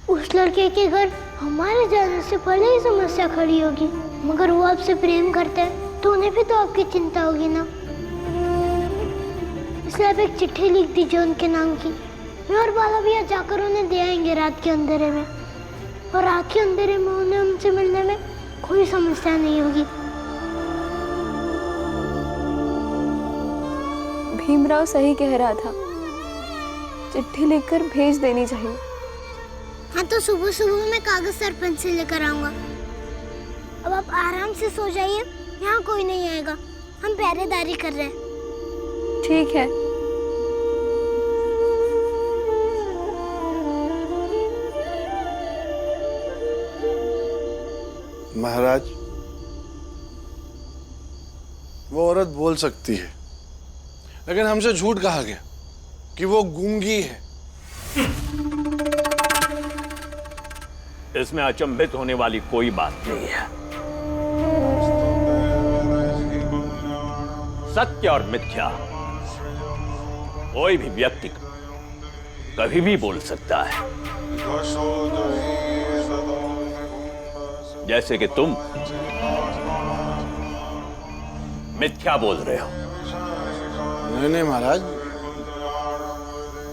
उस लड़के के घर हमारे जाने से पहले ही समस्या खड़ी होगी, मगर वो आपसे प्रेम करते हैं तो उन्हें भी तो आपकी चिंता होगी ना। इसलिए आप एक चिट्ठी लिख दीजिए उनके नाम की। मैं और बाला भैया जाकर उन्हें दे आएंगे रात के अंधेरे में, और रात के अंधेरे में उन्हें उनसे मिलने में कोई समस्या नहीं होगी। भीमराव सही कह रहा था, चिट्ठी लिखकर भेज देनी चाहिए। हाँ तो सुबह सुबह मैं कागज सरपंच से लेकर आऊंगा। अब आप आराम से सो जाइए, यहाँ कोई नहीं आएगा, हम पहरेदारी कर रहे हैं। ठीक है। महाराज, वो औरत बोल सकती है, लेकिन हमसे झूठ कहा गया कि वो गूंगी है। इसमें अचंभित होने वाली कोई बात नहीं है। सत्य और मिथ्या कोई भी व्यक्ति कभी भी बोल सकता है। जैसे कि तुम मिथ्या बोल रहे हो। नहीं महाराज,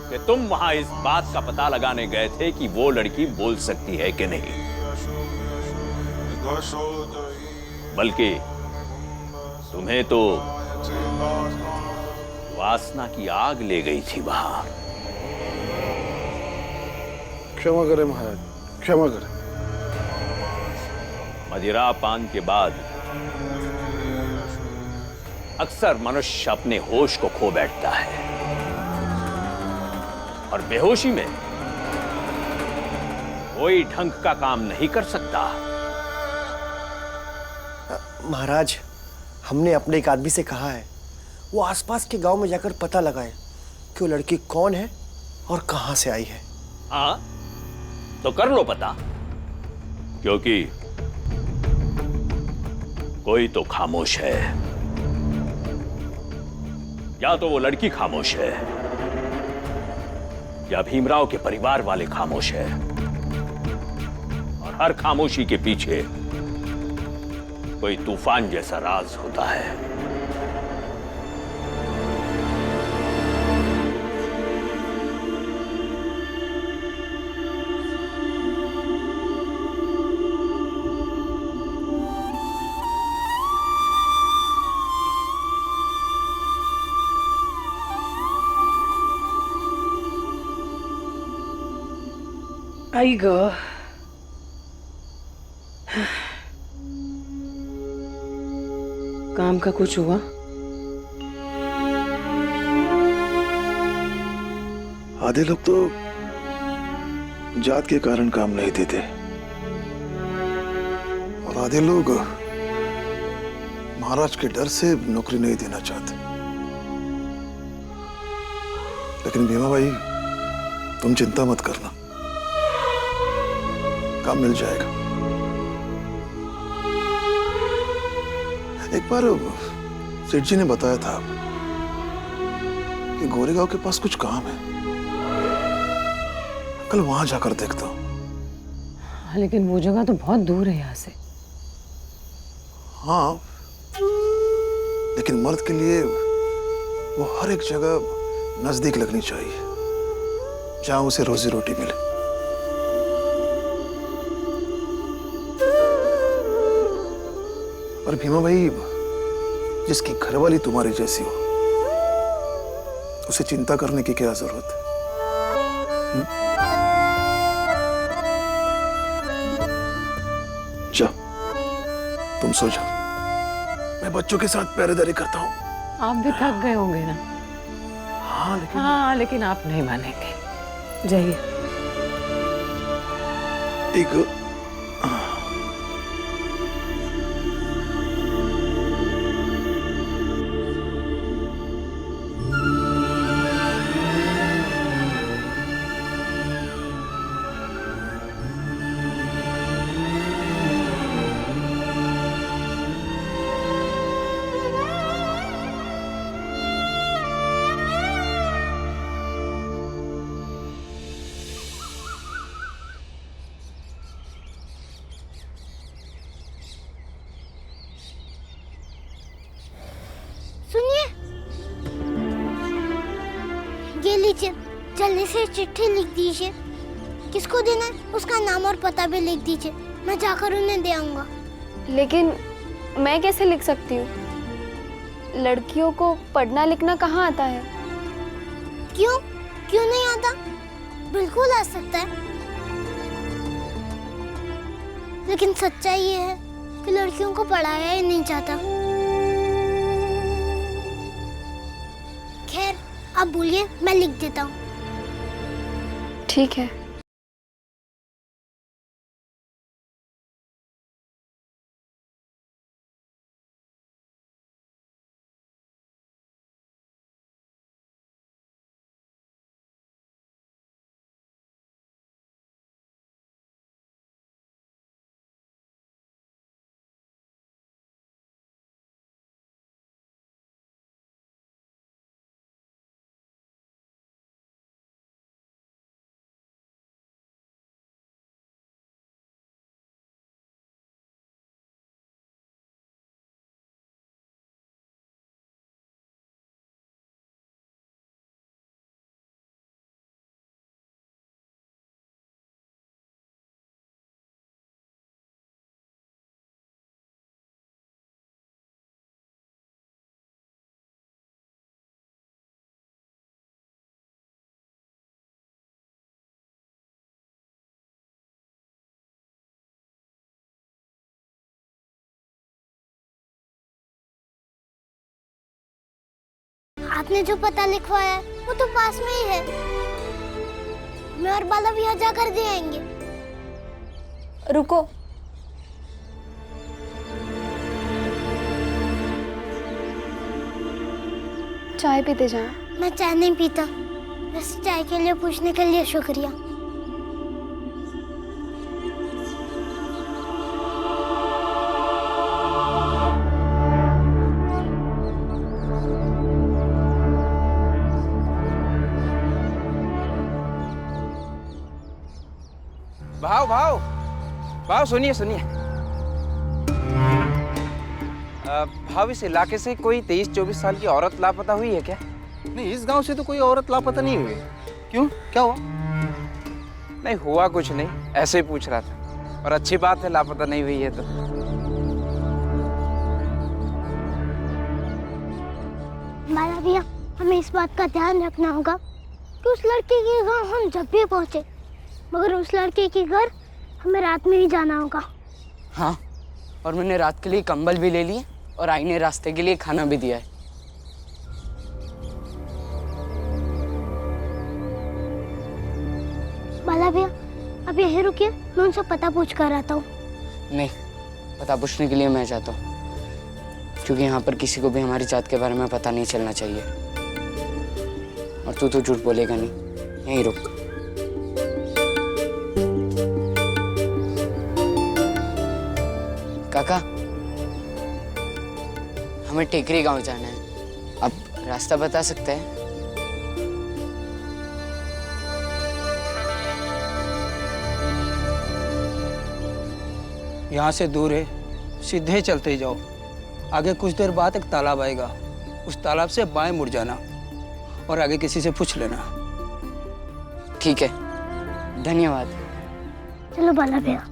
कि तुम वहां इस बात का पता लगाने गए थे कि वो लड़की बोल सकती है कि नहीं, बल्कि तुम्हें तो वासना की आग ले गई थी वहां। क्षमा करें महाराज, क्षमा करें। मदिरा पान के बाद अक्सर मनुष्य अपने होश को खो बैठता है और बेहोशी में कोई ढंग का काम नहीं कर सकता। महाराज, हमने अपने एक आदमी से कहा है वो आसपास के गांव में जाकर पता लगाए कि वो लड़की कौन है और कहां से आई है। हाँ तो कर लो पता, क्योंकि कोई तो खामोश है। या तो वो लड़की खामोश है या भीमराव के परिवार वाले खामोश है, और हर खामोशी के पीछे कोई तूफान जैसा राज होता है। आई गो, काम का कुछ हुआ? आधे लोग तो जात के कारण काम नहीं देते और आधे लोग महाराज के डर से नौकरी नहीं देना चाहते। लेकिन भीमा भाई, तुम चिंता मत करना, काम मिल जाएगा। एक बार सेठ जी ने बताया था कि गोरेगांव के पास कुछ काम है, कल वहां जाकर देखता हूं। लेकिन वो जगह तो बहुत दूर है यहाँ से। हाँ, लेकिन मर्द के लिए वो हर एक जगह नजदीक लगनी चाहिए जहां उसे रोजी रोटी मिले। और भीमा भाई, जिसकी घरवाली तुम्हारी जैसी हो उसे चिंता करने की क्या जरूरत है? जा, तुम सो जाओ, मैं बच्चों के साथ पहरेदारी करता हूँ। आप भी थक गए होंगे ना? हाँ, लेकिन आप नहीं मानेंगे। जाइए। एक ये लीजिए, जल्दी से चिट्ठी लिख दीजिए। किसको देना है उसका नाम और पता भी लिख दीजिए, मैं जाकर उन्हें दे आऊंगा। लेकिन मैं कैसे लिख सकती हूँ? लड़कियों को पढ़ना लिखना कहाँ आता है? क्यों क्यों नहीं आता? बिल्कुल आ सकता है, लेकिन सच्चाई ये है कि लड़कियों को पढ़ाया ही नहीं जाता। खैर आप बोलिए, मैं लिख देता हूँ। ठीक है। आपने जो पता लिखवाया है वो तो पास में ही है। मैं और बाला भैया जाकर दे आएंगे। रुको, चाय पीते जाएं। मैं चाय नहीं पीता, बस चाय के लिए पूछने के लिए शुक्रिया। भाव भाव भाव, सुनिए सुनिए। भाव, इस इलाके से कोई 23-24 साल की औरत लापता हुई है क्या? नहीं, इस गांव से तो कोई औरत लापता नहीं हुई। क्यों, क्या हुआ? नहीं हुआ कुछ नहीं, ऐसे ही पूछ रहा था। और अच्छी बात है लापता नहीं हुई है तो। बाला भैया, हमें इस बात का ध्यान रखना होगा कि उस लड़के के घर हम जब भी पहुंचे, मगर उस लड़के के घर हमें रात में ही जाना होगा। हाँ, और मैंने रात के लिए कंबल भी ले लिए और आई ने रास्ते के लिए खाना भी दिया है। बाला भैया, अब यहीं रुकिए, मैं उनसे पता पूछ कर आता हूँ। नहीं, पता पूछने के लिए मैं जाता हूँ, क्योंकि यहाँ पर किसी को भी हमारी जात के बारे में पता नहीं चलना चाहिए। और तू तो झूठ बोलेगा नहीं, यहीं रुक। काका, हमें टेकरी गांव जाना है, अब रास्ता बता सकते हैं? यहाँ से दूर है, सीधे चलते जाओ। आगे कुछ देर बाद एक तालाब आएगा, उस तालाब से बाएं मुड़ जाना और आगे किसी से पूछ लेना। ठीक है, धन्यवाद। चलो बाला भैया।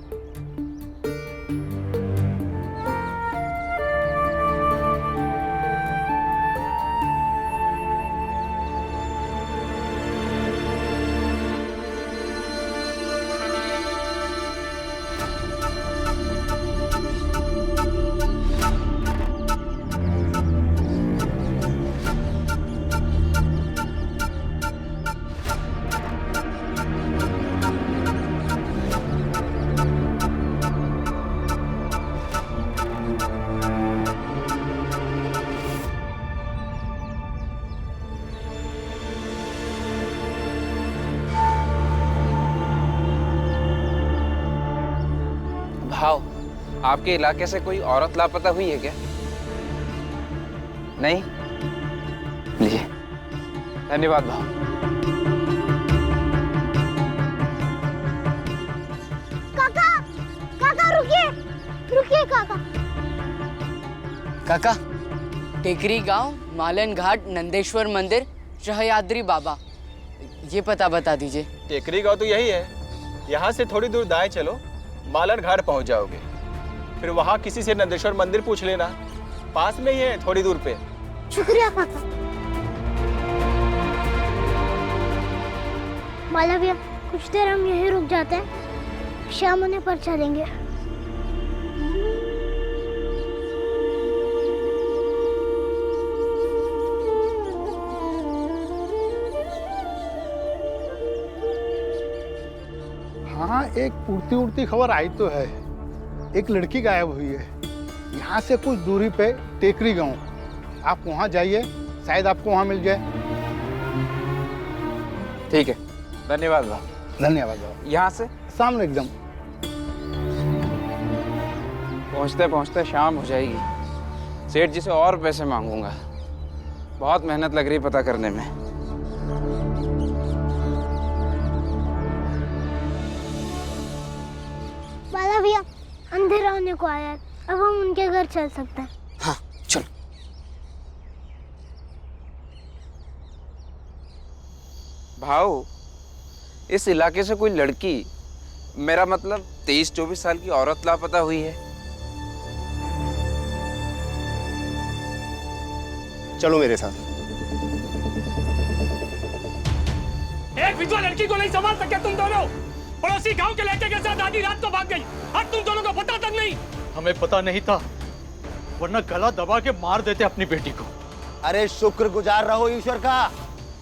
भाव, आपके इलाके से कोई औरत लापता हुई है क्या? नहीं? लीजिए, धन्यवाद भाव। काका, काका रुकिए, रुकिए काका। काका, टेकरी गांव, मालन घाट, नंदेश्वर मंदिर, सहयाद्री बाबा, ये पता बता दीजिए। टेकरी गांव तो यही है, यहाँ से थोड़ी दूर दाएं चलो, मालन घाट पहुंच जाओगे। फिर वहाँ किसी से नंदेश्वर मंदिर पूछ लेना, पास में ही है, थोड़ी दूर पे। शुक्रिया पापा। बाला भैया, कुछ देर हम यहीं रुक जाते हैं, शाम होने पर चलेंगे। हाँ, एक उड़ती उड़ती खबर आई तो है, एक लड़की गायब हुई है यहाँ से कुछ दूरी पे टेकरी गांव। आप वहाँ जाइए, शायद आपको वहाँ मिल जाए। ठीक है, धन्यवाद भाव। धन्यवाद बाबा। यहाँ से सामने एकदम। पहुँचते पहुँचते शाम हो जाएगी। सेठ जी से और पैसे मांगूंगा, बहुत मेहनत लग रही पता करने में। बाला भैया, अंधेरा होने को आया है, अब हम उनके घर चल सकते हैं। हाँ चलो। भाऊ, इस इलाके से कोई लड़की, मेरा मतलब 23-24 साल की औरत लापता हुई है। चलो मेरे साथ। एक विधवा लड़की को नहीं संभाल सके तुम दोनों। पड़ोसी गांव के लड़के के साथ आधी रात को भाग गई और तुम दोनों को पता तक नहीं। हमें पता नहीं था, वरना गला दबा के मार देते अपनी बेटी को। अरे शुक्रगुजार रहो ईश्वर का,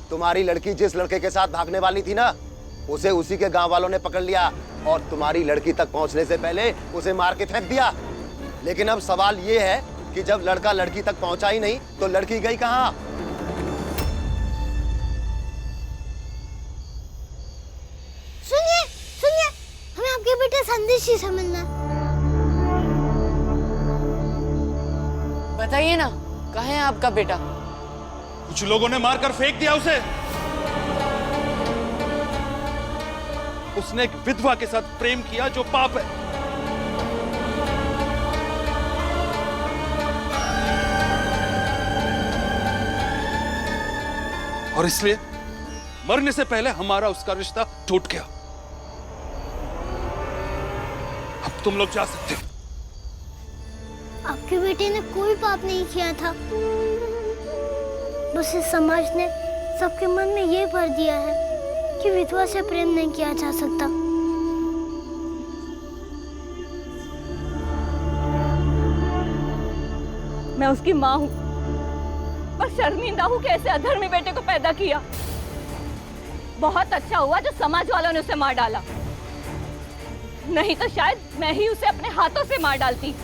तुम्हारी लड़की जिस लड़के के साथ भागने वाली थी ना, उसे उसी के गांव वालों ने पकड़ लिया और तुम्हारी लड़की तक पहुंचने से पहले उसे मार के फेंक दिया। लेकिन अब सवाल ये है कि जब लड़का लड़की तक पहुंचा ही नहीं तो लड़की गई कहां? सुनिए सुनिए, हमें आपके बेटे संदेश जी से मिलना है। बताइए ना, कहाँ है आपका बेटा? कुछ लोगों ने मारकर फेंक दिया उसे। उसने एक विधवा के साथ प्रेम किया, जो पाप है। और इसलिए मरने से पहले हमारा उसका रिश्ता टूट गया। अब तुम लोग जा सकते हो। आपके बेटे ने कोई पाप नहीं किया था, बस इस समाज ने सबके मन में ये भर दिया है कि विधवा से प्रेम नहीं किया जा सकता। मैं उसकी माँ हूँ, पर शर्मिंदा हूँ कि ऐसे अधर्मी बेटे को पैदा किया। बहुत अच्छा हुआ जो समाज वालों ने उसे मार डाला, नहीं तो शायद मैं ही उसे अपने हाथों से मार डालती।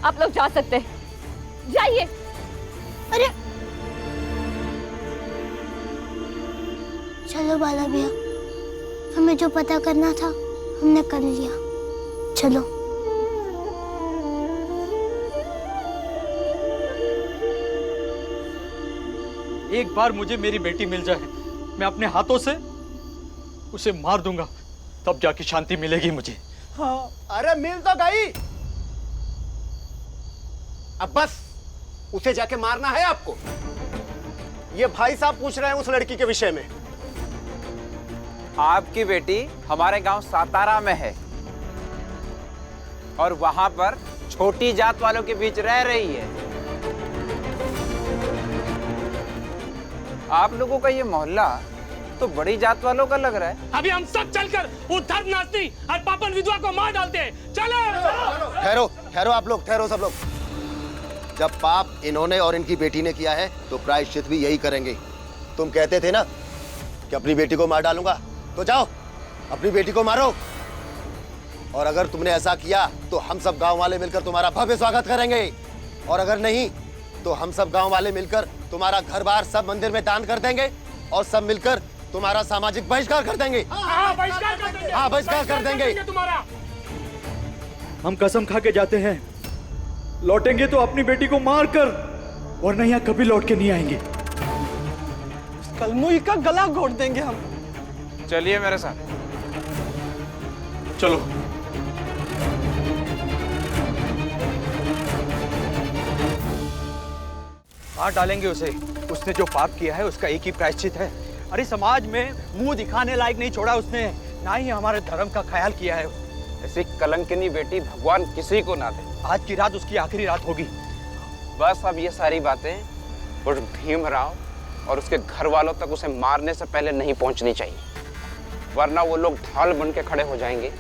आप लोग जा सकते हैं, जाइए। अरे चलो बाला भैया, हमें जो पता करना था हमने कर लिया, चलो। एक बार मुझे मेरी बेटी मिल जाए, मैं अपने हाथों से उसे मार दूंगा, तब जाके शांति मिलेगी मुझे। हाँ। अरे मिल तो गई, अब बस उसे जाके मारना है आपको। ये भाई साहब पूछ रहे हैं उस लड़की के विषय में। आपकी बेटी हमारे गांव सातारा में है और वहां पर छोटी जात वालों के बीच रह रही है। आप लोगों का ये मोहल्ला तो बड़ी जात वालों का लग रहा है। अभी हम सब चलकर उस धर्मनाशी और पापन विधवा को मार डालते हैं। चलो। ठहरो ठहरो, आप लोग ठहरो सब लोग। जब पाप इन्होंने और इनकी बेटी ने किया है तो प्रायश्चित भी यही करेंगे। तुम कहते थे ना कि अपनी बेटी को मार डालूंगा, तो जाओ अपनी बेटी को मारो। और अगर तुमने ऐसा किया तो हम सब गांव वाले मिलकर तुम्हारा भव्य स्वागत करेंगे, और अगर नहीं तो हम सब गांव वाले मिलकर तुम्हारा घर बार सब मंदिर में दान कर देंगे और सब मिलकर तुम्हारा सामाजिक बहिष्कार कर देंगे। हाँ, बहिष्कार कर देंगे तुम्हारा। हम कसम खा के जाते हैं, लौटेंगे तो अपनी बेटी को मार कर, वरना यहाँ कभी लौट के नहीं आएंगे। कलमुई का गला घोट देंगे हम। चलिए मेरे साथ। चलो। मार डालेंगे उसे। उसने जो पाप किया है उसका एक ही प्रायश्चित है। अरे समाज में मुंह दिखाने लायक नहीं छोड़ा उसने, ना ही हमारे धर्म का ख्याल किया है। ऐसी कलंकिनी बेटी भगवान किसी को ना दे। आज की रात उसकी आखिरी रात होगी। बस अब ये सारी बातें उस भीमराव और उसके घर वालों तक उसे मारने से पहले नहीं पहुंचनी चाहिए, वरना वो लोग ढाल बन के खड़े हो जाएंगे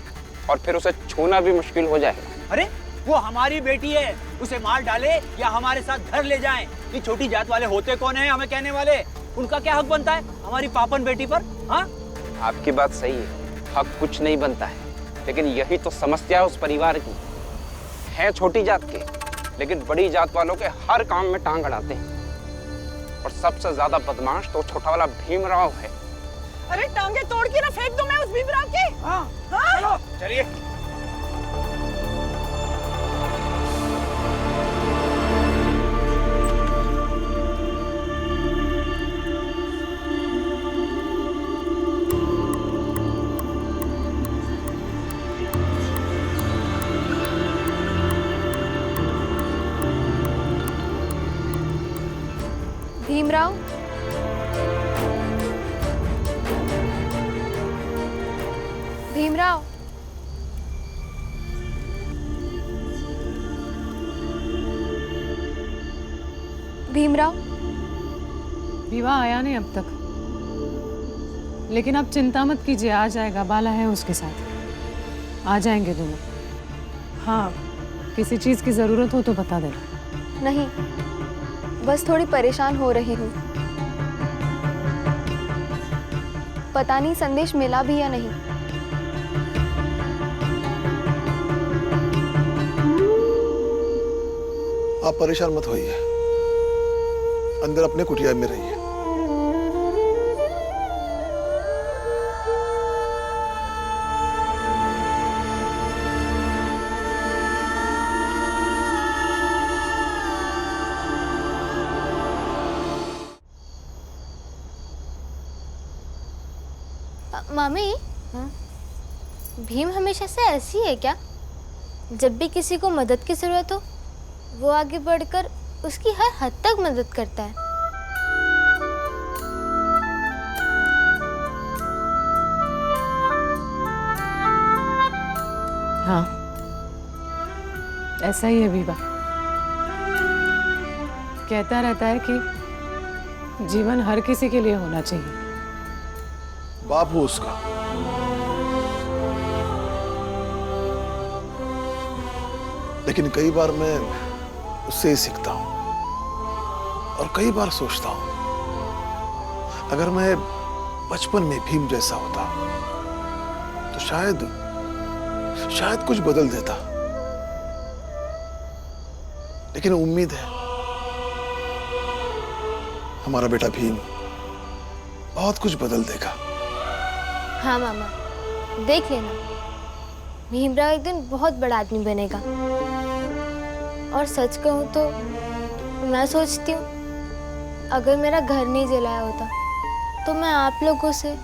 और फिर उसे छूना भी मुश्किल हो जाएगा। अरे वो हमारी बेटी है, उसे मार डाले या हमारे साथ घर ले जाएं। ये छोटी जात वाले होते कौन है हमें कहने वाले? उनका क्या हक बनता है हमारी पापन बेटी पर? हाँ, आपकी बात सही है, हक कुछ नहीं बनता है, लेकिन यही तो समस्या है उस परिवार की। है छोटी जात के, लेकिन बड़ी जात वालों के हर काम में टांग अड़ाते हैं। और सबसे ज्यादा बदमाश तो छोटा वाला भीमराव है। अरे टांगे तोड़ के ना फेंक दूं मैं उस भीमराव की। हाँ, हाँ? चलिए। भीमराव, भीमराव, भीमराव। विवाह आया नहीं अब तक, लेकिन आप चिंता मत कीजिए, आ जाएगा। बाला है उसके साथ, आ जाएंगे दोनों। हाँ, किसी चीज की जरूरत हो तो बता देना। नहीं, बस थोड़ी परेशान हो रही हूँ। पता नहीं संदेश मिला भी या नहीं। आप परेशान मत होइए, अंदर अपने कुटिया में रहिए। मामी, भीम हमेशा से ऐसी है क्या? जब भी किसी को मदद की जरूरत हो वो आगे बढ़कर उसकी हर हद तक मदद करता है। हाँ, ऐसा ही है विवा। कहता रहता है कि जीवन हर किसी के लिए होना चाहिए। बाप हूं उसका, लेकिन कई बार मैं उससे ही सीखता हूं और कई बार सोचता हूं अगर मैं बचपन में भीम जैसा होता तो शायद कुछ बदल देता। लेकिन उम्मीद है हमारा बेटा भीम बहुत कुछ बदल देगा। हाँ मामा, देख लेना, भीमराव एक दिन बहुत बड़ा आदमी बनेगा। और सच कहूँ तो मैं सोचती हूँ अगर मेरा घर नहीं जलाया होता तो मैं आप लोगों से,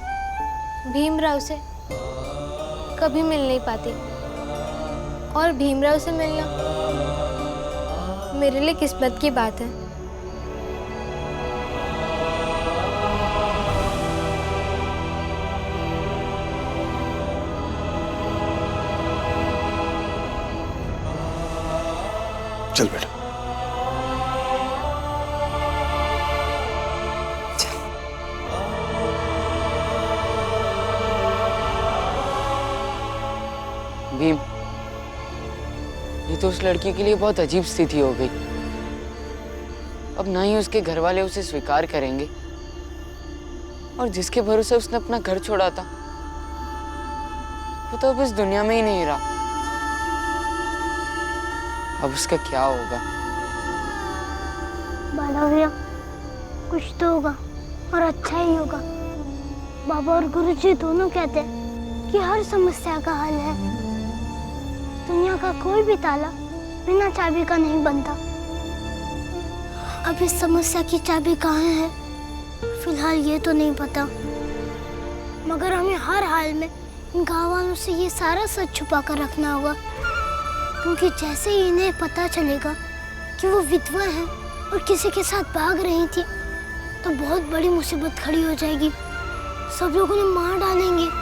भीमराव से कभी मिल नहीं पाती। और भीमराव से मिलना मेरे लिए किस्मत की बात है। चल बेटा। भीम, ये तो उस लड़की के लिए बहुत अजीब स्थिति हो गई। अब ना ही उसके घर वाले उसे स्वीकार करेंगे, और जिसके भरोसे उसने अपना घर छोड़ा था वो तो अब इस दुनिया में ही नहीं रहा। अब उसका क्या होगा? बाला भैया, कुछ तो होगा और अच्छा ही होगा। बाबा और गुरुजी दोनों कहते हैं कि हर समस्या का हल है। दुनिया का कोई भी ताला बिना चाबी का नहीं बनता। अब इस समस्या की चाबी कहाँ है फिलहाल ये तो नहीं पता, मगर हमें हर हाल में इन गाँव वालों से ये सारा सच छुपा कर रखना होगा, क्योंकि जैसे ही इन्हें पता चलेगा कि वो विधवा है और किसी के साथ भाग रही थी तो बहुत बड़ी मुसीबत खड़ी हो जाएगी। सब लोग उन्हें मार डालेंगे।